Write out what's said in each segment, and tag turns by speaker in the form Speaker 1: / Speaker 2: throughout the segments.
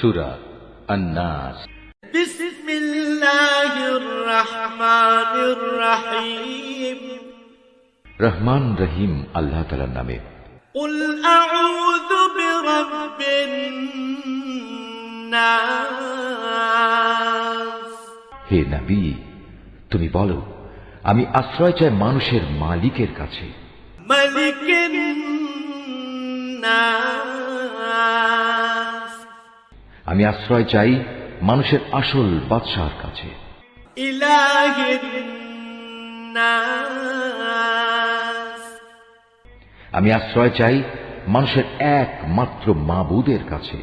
Speaker 1: সূরা আন-নাস।
Speaker 2: বিসমিল্লাহির রহমানির রহিম।
Speaker 1: রহমান রহিম আল্লাহ তাআলার নামে।
Speaker 2: কুল আউযু বিরাব্বিন নাস।
Speaker 1: হে নবী, তুমি বলো, আমি আশ্রয় চাই মানুষের মালিকের কাছে।
Speaker 2: মালিকিন নাস।
Speaker 1: আমি আশ্রয় চাই মানুষের আসল বাদশাহর কাছে।
Speaker 2: ইলাহিন নাস।
Speaker 1: আমি আশ্রয় চাই মানুষের একমাত্র মাবুদের কাছে।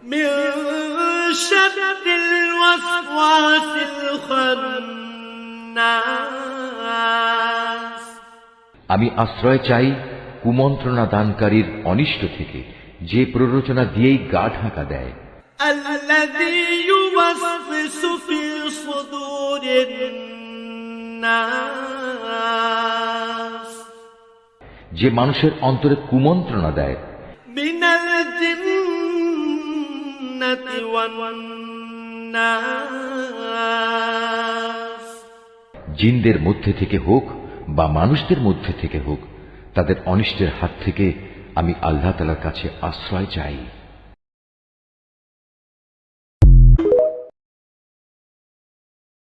Speaker 2: মিন শাররিল ওয়াসওয়াসিল খান্নাস। আমি
Speaker 1: আশ্রয় চাই কুমন্ত্রণা দানকারীর অনিষ্ট থেকে, যে প্ররোচনা দিয়েই গা ঢাকা দেয়।
Speaker 2: আল্লাযী ইউওয়াসওয়িসু ফি সুদুরিন নাস।
Speaker 1: যে মানুষের অন্তরে কুমন্ত্রণা দেয়।
Speaker 2: মিনাল জিন্নাতি ওয়ান নাস।
Speaker 1: জিনদের মধ্যে থেকে হোক বা মানুষদের মধ্যে থেকে হোক, তাদের অনিষ্টের হাত থেকে আমি আল্লাহ তাআলার কাছে আশ্রয় চাই।